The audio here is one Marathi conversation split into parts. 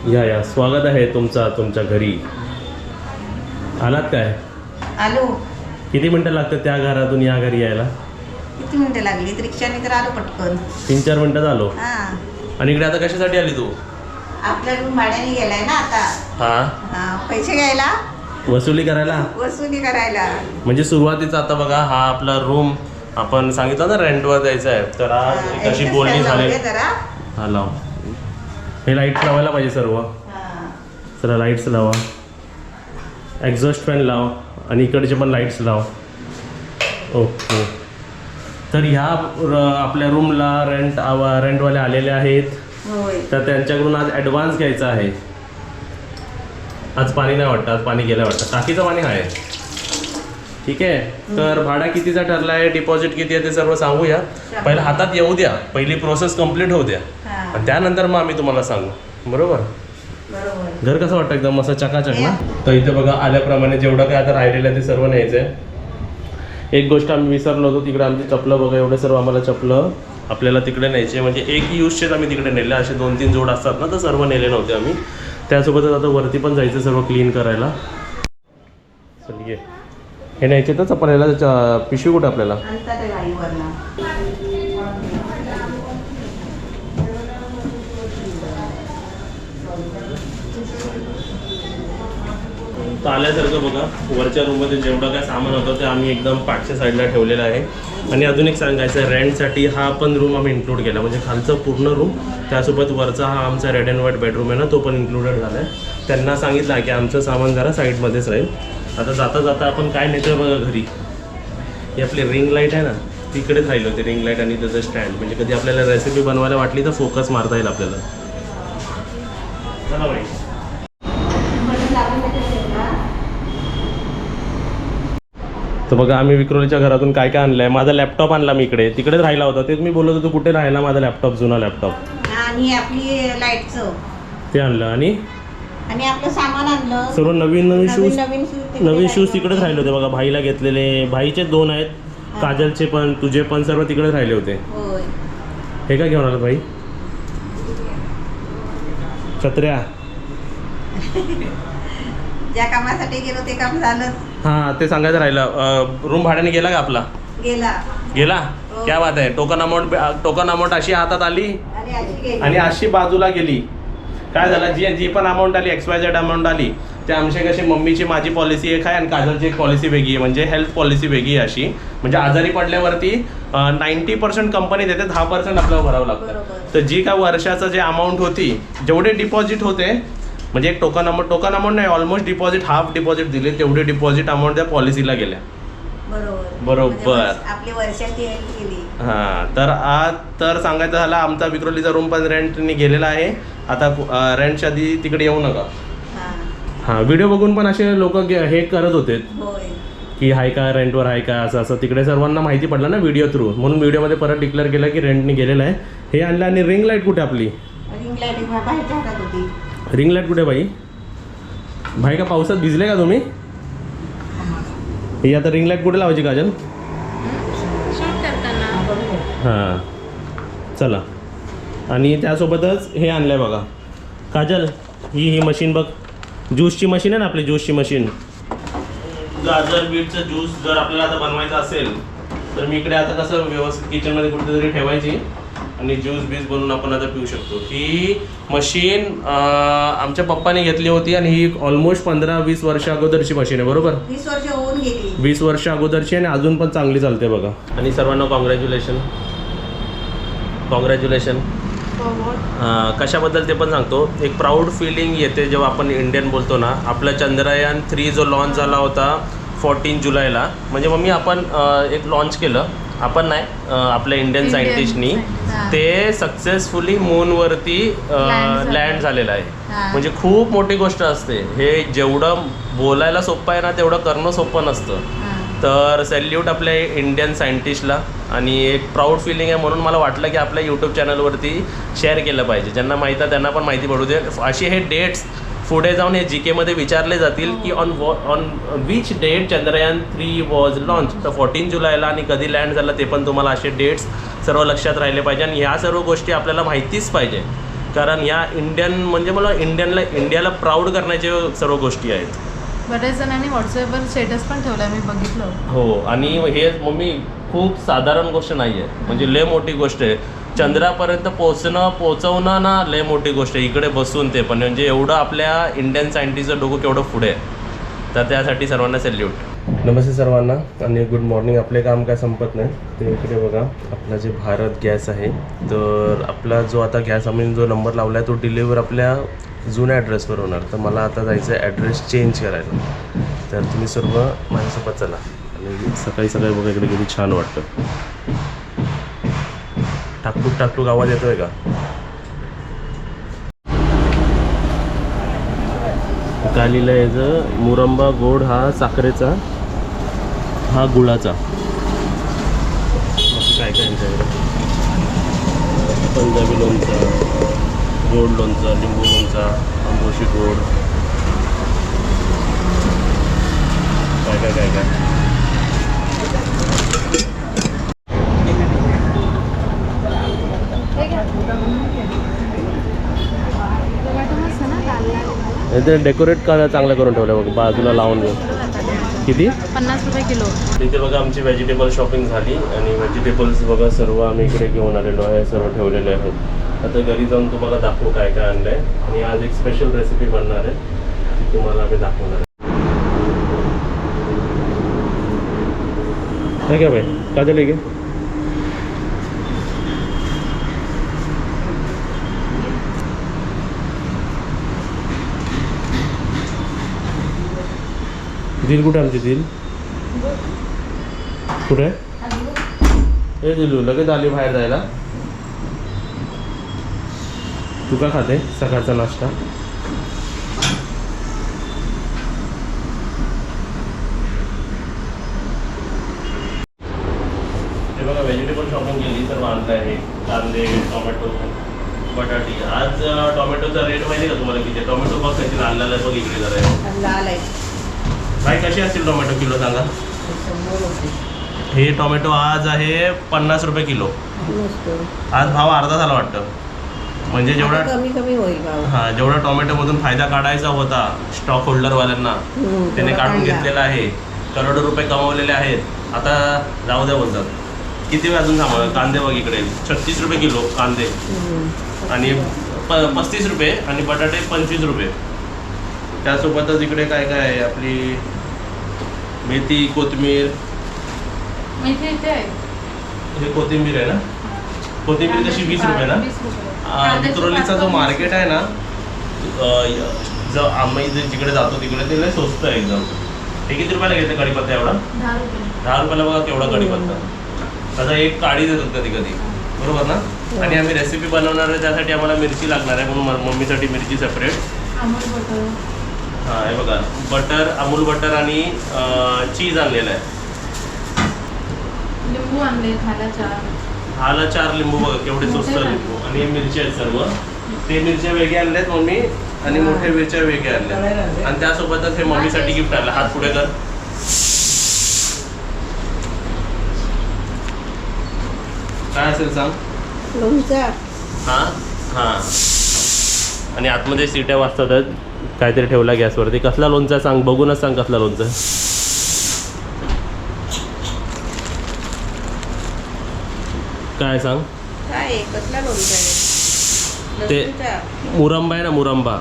या स्वागत आहे तुमच्या घरी. आलात काय? आलो. किती मिनटं लागतात त्या घरातून या घरी यायला? किती मिनिटं लागली? रिक्षाने तर आलो पटकन. 3-4 मिनटात आलो. हां. आणि इकडे आता कशासाठी आली तू? आपला रूम भाड्याने गेलाय ना आता. हा, पैसे घ्यायला, वसुली करायला. वसुली करायला. म्हणजे सुरुवातीचा आता बघा, हा आपला रूम आपण सांगितलं ना रेंटवर द्यायचा आहे, तर आज एक अशी बोलणी झाली. हा लाव, हे लाईट्स लावायला पाहिजे सर्व. चला लाईट्स लावा, एक्झॉस्ट फॅन लाव आणि इकडचे पण लाईट्स लाव. ओके, तर ह्या आपल्या रूमला रेंटवाले आलेले आहेत, तर त्यांच्याकडून आज ॲडव्हान्स घ्यायचा आहे. आज पाणी नाही वाटतं, आज पाणी गेलं वाटतं, टाकीचं पाणी आहे. ठीक आहे, तर भाडा कितीचा ठरला आहे, डिपॉझिट किती आहे ते सर्व सांगूया. पहिलं हातात येऊ द्या, पहिली प्रोसेस कंप्लीट होऊ द्या आणि त्यानंतर मग आम्ही तुम्हाला सांगू. बरोबर? घर कसं वाटतं? एकदम असं चकाचक ना. तर इथे बघा आल्याप्रमाणे जेवढं काय आता राहिलेलं आहे ते सर्व न्यायचं आहे. एक गोष्ट आम्ही विसरलो होतो, तिकडे आमची चपलं बघा, एवढे सर्व आम्हाला चपलं आपल्याला तिकडे न्यायचे. म्हणजे एक यूजचेच आम्ही तिकडे नेले, असे 2-3 जोड असतात ना, तर सर्व नेले नव्हते आम्ही. त्यासोबतच आता वरती पण जायचं सर्व क्लीन करायला. चलिए, हे न्यायचे तर चपल्याला पिशवी कुठे आपल्याला? तर आल्यासारखं बघा, वरच्या रूममध्ये जेवढं काय सामान होतं ते आम्ही एकदम पाठच्या साईडला ठेवलेलं आहे. आणि अजून एक सांगायचं, रेंटसाठी हा पण रूम आम्ही इन्क्लूड केला, म्हणजे खालचं पूर्ण रूम, त्यासोबत वरचा हा आमचा रेड अँड व्हाईट बेडरूम आहे ना, तो पण इन्क्लुडेड झाला आहे. त्यांना सांगितलं की आमचं सामान जरा साईडमध्येच राहील. आता जाता जाता आपण काय नेतो बघा घरी, ही आपली रिंग लाईट आहे ना, तिकडेच राहिली होती रिंग लाईट आणि त्याचं स्टँड, म्हणजे कधी आपल्याला रेसिपी बनवायला वाटली तर फोकस मारता येईल आपल्याला. चला बाई. तर बघा, आम्ही विक्रोलीच्या घरातून काय काय आणलं आहे. माझा लॅपटॉप आणला मी इकडे, तिकडेच राहिला होता, तेच मी बोलत होतो कुठे राहिला माझा लॅपटॉप, जुना लॅपटॉप. आणि आपली लाईटचं ते आणलं आणि आपलं सामान आणलं सर्व नवीन शूज तिकडेच राहिले राहिले होते बघा. भाईला घेतलेले, भाईचे 2 आहेत, काजलचे पण, तुझे पण, सर्व तिकडेच राहिले होते. हे काय घेऊन आलं भाई? छत्र्या. ज्या कामासाठी गेलो ते काम झालं. हां, ते सांगायचं राहिलं. रूम भाड्याने गेला का आपला? गेला. क्या बात आहे. टोकन अमाऊंट अशी हातात आली आणि अशी बाजूला गेली. काय झालं, जी पण अमाऊंट आली, XYZ अमाऊंट आली, ते आमचे कशी मम्मीची माझी पॉलिसी एक आहे आणि काजलची एक पॉलिसी वेगळी आहे, म्हणजे हेल्थ पॉलिसी वेगळी आहे अशी. म्हणजे आजारी पडल्यावरती 90% कंपनी देते, 10% आपल्याला भरावं लागतं. तर जी काय वर्षाचं जे अमाऊंट होती, जेवढे डिपॉझिट होते, म्हणजे एक टोकन अमाऊंट नाही, ऑलमोस्ट डिपॉझिट, हाफ डिपॉझिट दिले, तेवढे डिपॉझिट अमाऊंट त्या पॉलिसीला गेल्या. बरोबर. आपली वर्षाची हेल्प केली. हां, तर सांगायचं झालं, आमचा विक्रोलीचा रूम पण रेंटनी गेलेला आहे. आता रेंटच्या आधी तिकडे येऊ नका. हां, व्हिडिओ बघून पण असे लोक हे करत होते की हाय का, रेंटवर आहे का, असं तिकडे सर्वांना माहिती पडलं ना व्हिडिओ थ्रू, म्हणून व्हिडिओमध्ये परत डिक्लेअर केलं की रेंटनी गेलेलं आहे. हे आणलं. आणि रिंग लाईट कुठे आपली? रिंग लाईट कुठे भाई? भाई का पावसात भिजले का तुम्ही? ही आता रिंग लाईट कुठे लावायची काजल? हां, चला. आणि त्यासोबतच हे आणलं आहे बघा काजल, ही मशीन बघ, ज्यूसची मशीन आहे ना आपली, ज्यूसची मशीन. गाजर बीटचं ज्यूस जर आपल्याला आता बनवायचं असेल तर मी इकडे आता कसं व्यवस्थित किचनमध्ये कुठेतरी ठेवायची आणि ज्यूस बीस बनवून आपण आता पिऊ शकतो. ही मशीन आमच्या पप्पाने घेतली होती आणि ही ऑलमोस्ट 15-20 वर्ष अगोदरची मशीन आहे. बरोबर? 20 वर्ष होऊन गेली. 20 वर्ष अगोदरची आणि अजून पण चांगली चालते बघा. आणि सर्वांना कॉंग्रॅच्युलेशन. कशाबद्दल ते पण सांगतो. एक प्राऊड फिलिंग येते जेव्हा आपण इंडियन बोलतो ना. आपला चंद्रयान 3 जो लॉन्च झाला होता 14 जुलैला, म्हणजे मग मी आपण एक लॉन्च केलं, आपण नाही, आपल्या इंडियन सायंटिस्टनी, ते सक्सेसफुली मूनवरती लँड झालेलं आहे. म्हणजे खूप मोठी गोष्ट असते. हे जेवढं बोलायला सोपं आहे ना, तेवढं करणं सोपं नसतं. तर सॅल्यूट आपल्या इंडियन सायंटिस्टला. आणि एक प्राऊड फिलिंग आहे, म्हणून मला वाटलं की आपल्या यूट्यूब चॅनलवरती शेअर केलं पाहिजे. ज्यांना माहीत आहे त्यांना पण माहिती पडू दे. असे हे डेट्स पुढे जाऊन हे GK मध्ये विचारले जातील की on which date Chandrayaan 3 was launch. तर 14 जुलैला आणि कधी लँड झालं ते पण तुम्हाला असे डेट्स सर्व लक्षात राहिले पाहिजे. आणि ह्या सर्व गोष्टी आपल्याला माहितीच पाहिजे. कारण या इंडियन म्हणजे मला इंडियाला प्राऊड करण्याच्या सर्व गोष्टी आहेत. बऱ्याच जणांनी व्हॉट्सअपवर स्टेटस पण ठेवला मी बघितलं. हो आणि हे मम्मी खूप साधारण गोष्ट नाही आहे, म्हणजे लय मोठी गोष्ट आहे. चंद्रापर्यंत पोहोचवणं ना लय मोठी गोष्ट आहे. इकडे बसून ते पण म्हणजे एवढं आपल्या इंडियन सायंटिस्टचं डोकं केवढं पुढे आहे. तर त्यासाठी सर्वांना सॅल्यूट. नमस्ते सर्वांना आणि गुड मॉर्निंग. आपले काम काय संपत नाही. ते इकडे बघा आपला जे भारत गॅस आहे, तर आपला जो आता गॅस आम्ही जो नंबर लावला आहे तो डिलिव्हर आपल्या जुन्या ॲड्रेसवर होणार. तर मला आता जायचं आहे ॲड्रेस चेंज करायला. तर तुम्ही सर्व माझ्यासोबत चला. आणि सकाळी सकाळी बघा इकडे किती छान वाटतं. टाकटूक टाकटूक आवाज येतोय का? काय लिहिलं याचं? मुरंबा गोड हा साखरेचा, हा गुळाचा. काय काय यांच्याकडे पंजाबी लोणचा, गोड लोणचा, लिंबू लोणचा, आंबोशी गोड, काय काय काय काय. ते डेकोरेट चांगलं करून ठेवलं बघ, बाजूला लावून घेऊ. किती? 50 रुपये किलो. तिथे बघा आमची व्हेजिटेबल शॉपिंग झाली आणि व्हेजिटेबल्स बघा सर्व आम्ही इकडे घेऊन आलेलो आहे, सर्व ठेवलेले आहेत. आता घरी जाऊन तुम्हाला दाखवू काय काय आणलं आहे. आणि आज एक स्पेशल रेसिपी बनणार आहे ती तुम्हाला आम्ही दाखवणार आहे. काय काय भाई काय झालं की दिल कुठे? आमची दिल कुठे? हे दिलू लगेच आली बाहेर जायला. तू का खाते सकाळचा नाश्ता? हे बघा व्हेजिटेबल शॉपिंग केली, सर्व आणलं आहे. कांदे, टोमॅटो, बटाटी. आज टोमॅटोचा रेट माहिती का तुम्हाला किती? टोमॅटो बघ कशी लाल लाल आहे बघ इकडे जरा. लाल आहे. काय कशी असतील टोमॅटो किलो सांगा? हे टोमॅटो आज आहे 50 रुपये किलो. आज भाव अर्धा झाला वाटतं. म्हणजे जेवढा कमी होईल भाव. हां, जेवढा टोमॅटोमधून फायदा काढायचा होता स्टॉक होल्डरवाल्यांना त्याने काढून घेतलेला आहे. करोडो रुपये कमावलेले आहेत. आता जाऊ द्या बोलतात. किती वेळ अजून थांबवा? कांदे बघ इकडे 36 रुपये किलो कांदे आणि 35 रुपये आणि बटाटे 25 रुपये. त्यासोबतच इकडे काय काय आहे? आपली मेथी, कोथिंबीर. मेथी इथे आहे. हे कोथिंबीर आहे ना? कोथिंबीर कशी 20 रुपये ना? 20 रुपये. विक्रोलीचा जो मार्केट आहे ना, जो आम्ही जिकडे जातो तिकडे ते लय स्वस्त आहे एकदम. हे किती रुपयाला घेते कढीपत्ता एवढा? 10 रुपये. 10 रुपयाला बघा केवढा कढीपत्ता. आता एक काढी देतात कधी कधी, बरोबर ना? आणि आम्ही रेसिपी बनवणार आहे त्यासाठी आम्हाला मिरची लागणार आहे, म्हणून मम्मीसाठी मिरची सेपरेट. अमूल बटर. हां हे बघा बटर, अमूल बटर आणि चीज आणलेलं आहे. लिंबू आणले, हाला 4. हाला 4 लिंबू बघा केवढे स्वस्त लिंबू. आणि हे मिरची आहेत सर्व. ते मिरच्या वेगळ्या आणल्यात मम्मी आणि मोठ्या मिरच्या वेगळ्या आणल्या. आणि त्यासोबतच हे मम्मीसाठी गिफ्ट आणलं. हात पुढे कर. काय असेल सांग? लोणचं. हां हां. आणि आतमध्ये सीट्या वाजतात. काहीतरी ठेवला गॅसवरती. कसला लोणचा सांग? बघूनच सांग कसला लोणचं. काय सांग? काय कसला लोणचं आहे? ते मुरंबा आहे ना, मुरंबा.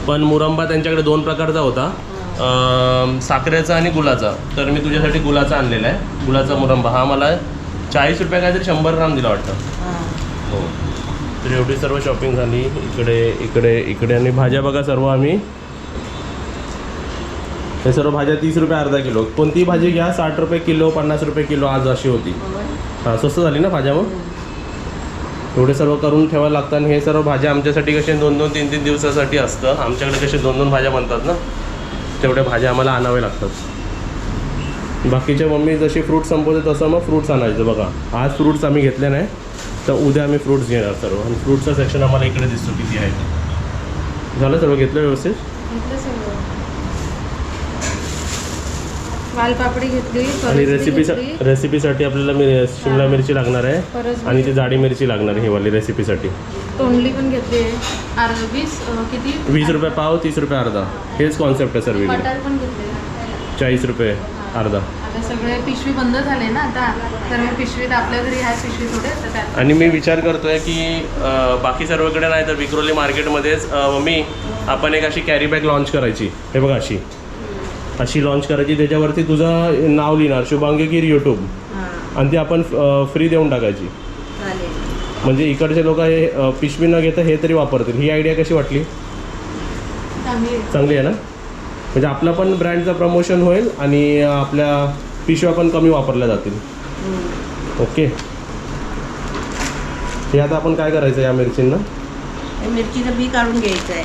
पण मुरंबा त्यांच्याकडे 2 प्रकारचा होता, साखरेचा आणि गुळाचा. तर मी तुझ्यासाठी गुळाचा आणलेला आहे. गुळाचा मुरंबा हा मला 40 रुपये काहीतरी 100 ग्राम दिला वाटतं. हो. तर एवढी सर्व शॉपिंग झाली. इकडे इकडे इकडे. आणि भाज्या बघा सर्व आम्ही, हे सर्व भाज्या 30 रुपये अर्धा किलो. कोणतीही भाजी घ्या 60 रुपये किलो, 50 रुपये किलो आज अशी होती. हां स्वस्त झाली ना भाज्या. मग एवढे सर्व करून ठेवायला लागतं. आणि हे सर्व भाज्या आमच्यासाठी कसे 2-2, 3-3 दिवसासाठी असतं. आमच्याकडे कसे 2-2 भाज्या बनतात ना, तेवढ्या भाज्या आम्हाला आणाव्या लागतात. बाकीच्या मम्मी जशी फ्रूट संपवते तसं मग फ्रूट्स आणायचं. बघा आज फ्रूट्स आम्ही घेतले नाही, तर उद्या आम्ही फ्रूट्स घेणार सर्व. आणि फ्रूटचा सेक्शन आम्हाला इकडे दिसतो किती आहे. झालं सर्व घेतलं व्यवस्थित? वालपापडी घेतली, आणि फरसबी घेतली, रेसिपीसाठी आपल्याला शिमला मिरची लागणार आहे फरसबी आणि ती जाडी मिरची लागणार आहे ही वाली रेसिपीसाठी. तोंडली पण घेतली आहे. 20 किती 20 रुपये पाव, 30 रुपये अर्धा. हेच कॉन्सेप्ट आहे सर्व. मटार पण घेतले. 40 रुपये अर्धा. आता सगळे पिशवी बंद झाले ना आता, तर मी पिशवीत आपल्या घरी ह्या पिशवी थोडे तर त्यात आणि मी विचार करतोय की बाकी सर्वकडे नाही तर विक्रोली मार्केटमध्येच मम्मी आपण एक अशी कॅरी बॅग लॉन्च करायची. हे बघा अशी लॉन्च करायची. त्याच्यावरती तुझं नाव लिहिणार शुभांगी गिर यूट्यूब आणि ती आपण फ्री देऊन टाकायची. चालेल. म्हणजे इकडचे लोक हे पिशवी न घेता हे तरी वापरतील. ही आयडिया कशी वाटली? चांगली आहे ना? म्हणजे आपला पण ब्रँडचं प्रमोशन होईल आणि आपल्या पिशव्या पण कमी वापरल्या जातील. ओके. हे आता आपण काय करायचं या मिरचींना? मिरचीचं बी काढून घ्यायचं आहे.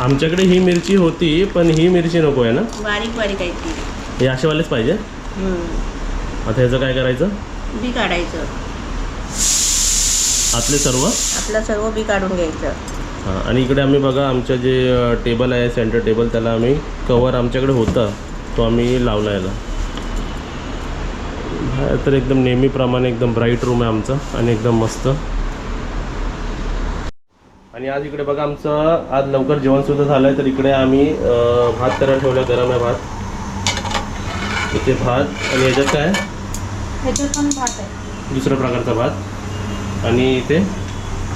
आमच्याकडे ही मिरची होती पण ही मिरची नको आहे ना? बारीक बारीक आहे ती. हे असेवालेच पाहिजे. आता ह्याचं काय करायचं? बी काढायचं. आपलं सर्व बी काढून घ्यायचं. हां. आणि इकडे आम्ही बघा आमचं जे टेबल आहे सेंटर टेबल त्याला आम्ही कवर आमच्याकडे होता तो आम्ही लावला याला. तर एकदम नेहमीप्रमाणे एकदम ब्राईट रूम आहे आमचा आणि एकदम मस्त. आणि आज इकडे बघा आमचं आज लवकर जेवणसुद्धा झालं आहे. तर इकडे आम्ही भात करायला ठेवला. गरम आहे भात. इथे भात आणि याच्यात काय आहे? ह्याच्यात पण भात आहे, दुसऱ्या प्रकारचा भात. आणि इथे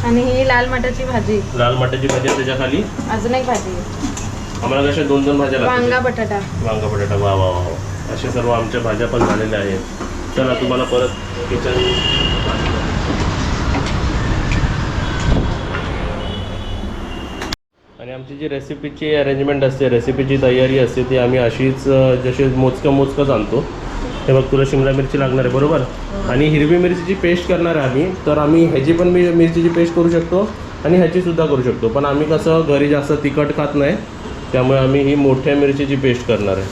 आणि ही लाल मटाची भाजी. लाल मटाची भाजी आहे. त्याच्या खाली अजून एक भाजी आहे, आम्हाला कशा 2 भाज्या लागतात. वांगा बटाटा. वांगा बटाटा. वा वा वा. असे सर्व आमच्या भाज्या पण झालेल्या आहेत. चला तुम्हाला परत किचन. आणि आमची जी रेसिपीची अरेंजमेंट असते रेसिपीची तयारी असते ती आम्ही अशीच जसे मोजकंच आणतो. हे बघ तुला शिमला मिरची लागणार आहे बरोबर. आणि हिरवी मिरचीची पेस्ट करणार आहे आम्ही. तर आम्ही ह्याची पण मिरचीची पेस्ट करू शकतो आणि ह्याचीसुद्धा करू शकतो. पण आम्ही कसं घरी जास्त तिखट खात नाही त्यामुळे आम्ही ही मोठ्या मिरचीची पेस्ट करणार आहे.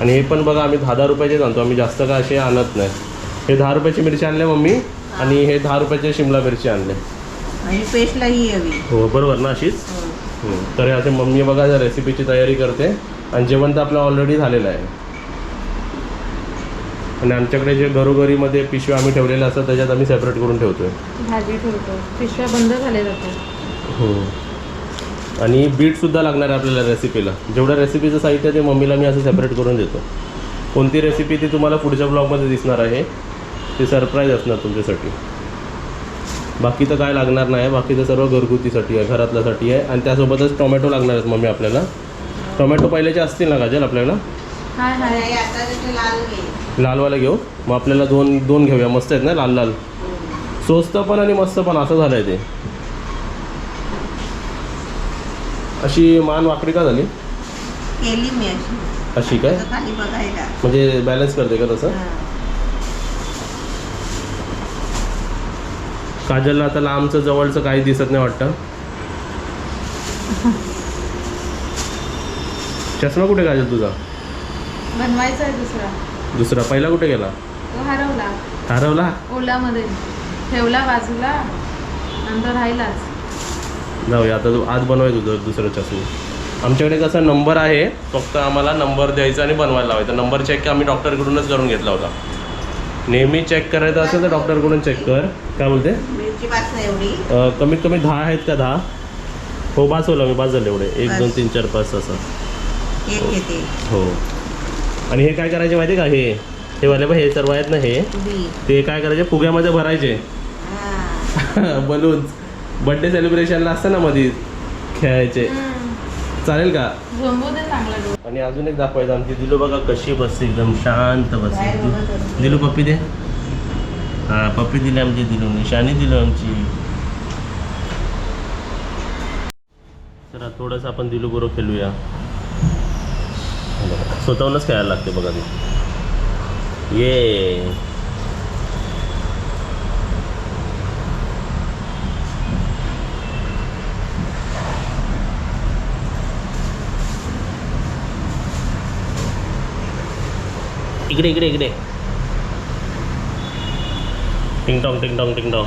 आणि हे पण बघा आम्ही 10 रुपयाचेच आणतो. आम्ही जास्त काय असे आणत नाही. हे 10 रुपयाची मिरची आणले मम्मी आणि हे 10 रुपयाचे शिमला मिरची आणले. आणि पेस्टलाही हवी. हो बरोबर ना अशीच. तर असे मम्मी बघा रेसिपीची तयारी करते आणि जेवण तर आपलं ऑलरेडी झालेलं आहे. आणि आमच्याकडे जे घरोघरीमध्ये पिशव्या आम्ही ठेवलेल्या असतात त्याच्यात आम्ही सेपरेट करून ठेवतो आहे. भाजी ठेवतो. पिशव्या बंद झाल्या जातात. हो. आणि बीटसुद्धा लागणार आहे आपल्याला रेसिपीला. जेवढं रेसिपीचं साहित्य आहे ते मम्मीला मी असं सेपरेट करून देतो. कोणती रेसिपी ती तुम्हाला पुढच्या ब्लॉगमध्ये दिसणार आहे. ते सरप्राईज असणार तुमच्यासाठी. बाकी तर काय लागणार नाही. बाकीचं सर्व घरगुतीसाठी आहे घरातल्यासाठी आहे. आणि त्यासोबतच टोमॅटो लागणार आहेत मम्मी आपल्याला. टोमॅटो पहिल्याचे असतील ना काजल आपल्याला? हाय हाय. आता लाल घे. लालवाला घेऊ मग आपल्याला दोन घेऊया. मस्त आहेत ना लाल लाल. स्वस्त पण आणि मस्त पण असं झालं आहे ते. अशी मान वाकडी का झाली? केली मी अशी काय खाली बघायला म्हणजे बॅलन्स करते का तसं? काजलला आता लांबचं जवळचं काही दिसत नाही वाटतं. चष्मा कुठे काजल तुझा? बनवायचा आहे दुसरा पहिला कुठे गेला? तो हरवला. ओलामध्ये ठेवला बाजूला, नंतर राहिलाच. जाऊया आता आज बनवायचं तुझं दुसरं चष्मा. आमच्याकडे कसा नंबर आहे फक्त आम्हाला नंबर द्यायचा आणि बनवायला लावायचा. नंबर चेक आम्ही डॉक्टरकडूनच करून घेतला होता. नेहमी चेक करायचं असेल तर डॉक्टरकडून चेक कर. काय बोलते? मिरची पास नाही एवढी. कमीत कमी 10 आहेत का? 10 हो बास होला मी बास झाले एवढे. 1 2 3 4 5 असं. एक घेते. हो. आणि हे काय करायचे माहिती आहे का? हे वाले बघ हे सर्व आहेत ना हे ते काय करायचे फुग्यामध्ये भरायचे बलून्स. बर्थडे सेलिब्रेशनला असतं ना मध्ये खेळायचे. चालेल का? आणि अजून एक दाखवायचं आमची दिलू बघा कशी बसते एकदम शांत बसते. दिलू पप्पी दे. हां पप्पी दिली आमची दिलू. निशाणी दिली आमची. तर थोडंसं आपण दिलू बरोबर खेळूया. स्वतःहूनच खेळायला लागते बघा ती. ये इकडे इकडे इकडे. टिंग टॉंग टिंग टॉंग टिंग टॉंग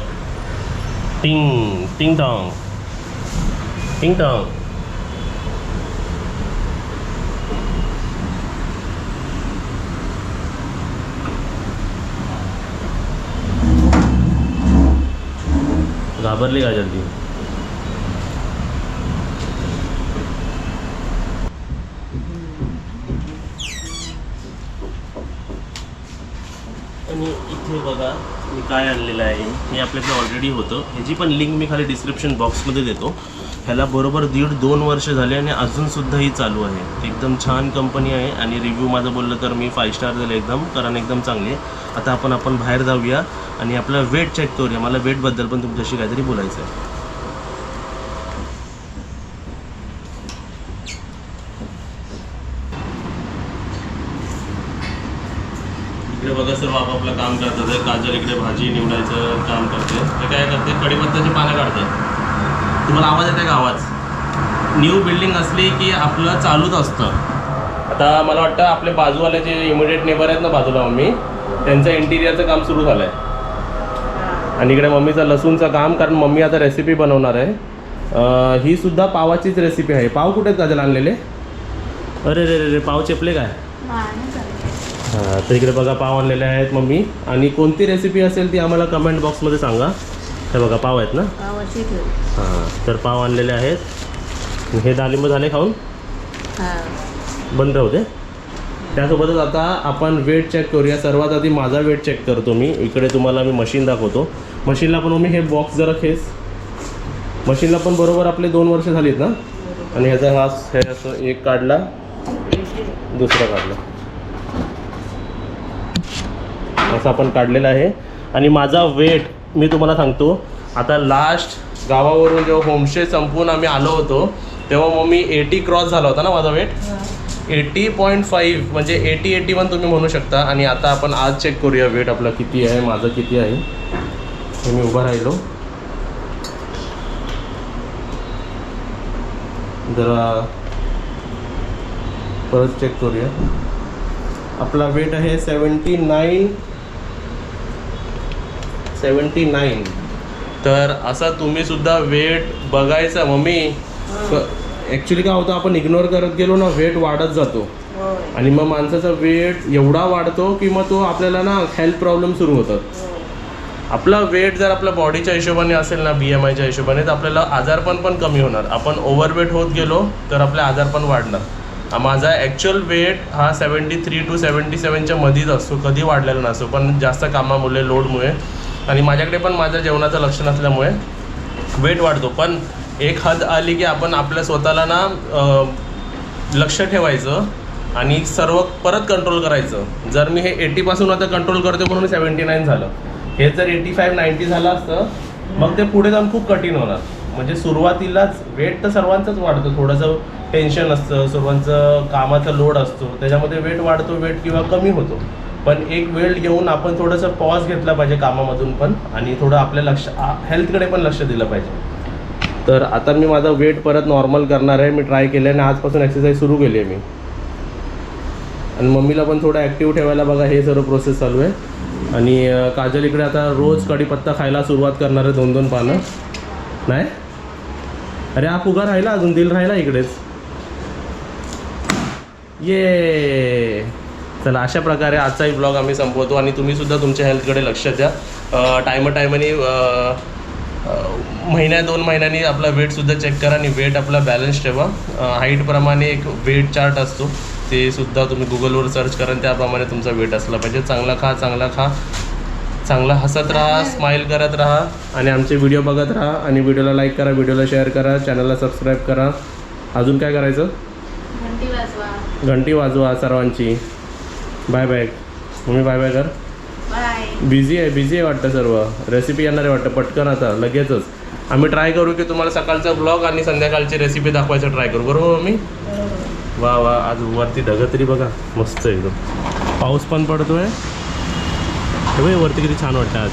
टिंग टिंग टॉंग टिंग टॉंग. घाबरली का जल्दी? आणि इथे बघा मी काय आणलेलं आहे, हे आपल्याकडे ऑलरेडी होतं. ह्याची पण लिंक मी खाली डिस्क्रिप्शन बॉक्समध्ये देतो. ह्याला बरोबर 1.5-2 वर्ष झाले आणि अजूनसुद्धा ही चालू आहे. एकदम छान कंपनी आहे आणि रिव्ह्यू माझं बोललं तर मी 5 स्टार दिले एकदम, कारण एकदम चांगली आहे. आता आपण बाहेर जाऊया आणि आपला वेट चेक करूया. मला वेटबद्दल पण तुमच्याशी काहीतरी बोलायचं आहे. इकडे बघा सर्व आपापलं काम करतात. काजल इकडे भाजी निवडायचं काम करते. ते काय करते, कढीपत्त्याची पानं काढतात. तुम्हाला आवाज येते का? आवाज. न्यू बिल्डिंग असली की आपलं चालूच असतं. आता मला वाटतं आपले बाजूवाले जे इमिडिएट नेबर आहेत ना बाजूला मम्मी, त्यांचं इंटिरियरचं काम सुरू झालं आहे. आणि इकडे मम्मीचं लसूणचं काम, कारण मम्मी आता रेसिपी बनवणार आहे. ही सुद्धा पावाचीच रेसिपी आहे. पाव कुठे काजल आणलेले? अरे रे रे रे, पाव चेपले काय? हां, तर इकडे बघा पाव आणलेले आहेत मम्मी. आणि कोणती रेसिपी असेल ती आम्हाला कमेंट बॉक्समध्ये सांगा. हे बघा पाव आहेत ना? हां, तर पाव आणलेले आहेत. हे डाळिंब झाले खाऊन? बंद राहू दे. त्यासोबतच आता आपण वेट चेक करूया. सर्वात आधी माझा वेट चेक करतो मी. इकडे तुम्हाला मी मशीन दाखवतो. मशीनला पण मी हे बॉक्स जरा खेच. मशीनला पण बरोबर आपले 2 वर्ष झालीत ना. आणि ह्याचा हे असं एक काढला, दुसरा काढला, असं आपण काढलेलं आहे. आणि माझा वेट मी तुम्हाला सांगतो. आता लास्ट गावावरून जेव्हा होमस्टे संपवून आम्ही आलो होतो तेव्हा मग 80 क्रॉस झाला होता ना माझा वेट. 80.5 म्हणजे 80-81 तुम्ही म्हणू शकता. आणि आता आपण आज चेक करूया वेट आपला किती आहे, माझं किती आहे. हे मी उभा राहिलो, जरा परत चेक करूया. आपला वेट आहे 79. तर असा तुम्ही सुद्धा वेट बघायचा. मम्मी ॲक्च्युली काय होतं, आपण इग्नोर करत गेलो ना, वेट वाढत जातो. आणि मग माणसाचा वेट एवढा वाढतो की मग तो आपल्याला ना हेल्थ प्रॉब्लेम सुरू होतात. आपला वेट जर आपल्या बॉडीच्या हिशोबाने असेल ना, BMIच्या हिशोबाने, तर आपल्याला आजारपण पण कमी होणार. आपण ओव्हरवेट होत गेलो तर आपले आजारपण वाढणार. माझा ॲक्च्युअल वेट हा 73 to 77च्या मध्येच असतो, कधी वाढलेला नसतो. पण जास्त कामामुळे, लोडमुळे आणि माझ्याकडे पण माझ्या जेवणाचं लक्ष नसल्यामुळे वेट वाढतो. पण एक हद आली की आपण आपल्या स्वतःला ना लक्ष ठेवायचं आणि सर्व परत कंट्रोल करायचं. जर मी हे 80पासून आता कंट्रोल करतो म्हणून 79 झालं. हे जर 85-90 झालं असतं मग ते पुढे जाऊन खूप कठीण होणार. म्हणजे सुरुवातीलाच वेट तर सर्वांचंच वाढतं, थोडंसं टेन्शन असतं, सर्वांचं कामाचा लोड असतो, त्याच्यामध्ये वेट वाढतो, वेट किंवा कमी होतो. पण एक वेळ घेऊन आपण थोडंसं पॉज घेतला पाहिजे कामामधून पण, आणि थोडं आपल्या हेल्थकडे पण लक्ष दिलं पाहिजे. तर आता मी माझा वेट परत नॉर्मल करणार आहे. मी ट्राय केलं आहे आणि आजपासून एक्सरसाइज सुरू केली आहे मी. आणि मम्मीला पण थोडं ॲक्टिव्ह ठेवायला बघा हे सर्व प्रोसेस चालू आहे. आणि काजल इकडे आता रोज कढीपत्ता खायला सुरुवात करणार आहे, 2-2 पानं. नाही अरे हा फुगा राहिला, अजून दिल राहिला इकडेच. ये चला, अशा प्रकारे आजचाही ब्लॉग आम्ही संपवतो. आणि तुम्हीसुद्धा तुमच्या हेल्थकडे लक्ष द्या. टायमाने 1-2 महिन्यांनी आपला वेटसुद्धा चेक करा आणि वेट आपला बॅलन्स ठेवा. हाईटप्रमाणे एक वेट चार्ट असतो, ते सुद्धा तुम्ही गुगलवर सर्च करा, त्याप्रमाणे तुमचा वेट असला पाहिजे. चांगला खा, चांगला हसत राहा, स्माईल करत राहा आणि आमचे व्हिडिओ बघत राहा. आणि व्हिडिओला लाईक करा, व्हिडिओला शेअर करा, चॅनलला सबस्क्राईब करा. अजून काय करायचं? घंटी वाजवा सर्वांची. Bye bye mummy, bye bye कर. बाय. बिझी आहे वाटतं सर्व. रेसिपी येणार आहे वाटतं पटकन आता लगेचच. आम्ही ट्राय करू की तुम्हाला सकाळचा ब्लॉग आणि संध्याकाळची रेसिपी दाखवायचं ट्राय करू, बरोबर मम्मी? वा वा, आज वरती ढगं तरी बघा मस्त एकदम. पाऊस पण पडतोय, वरती किती छान वाटतं आज.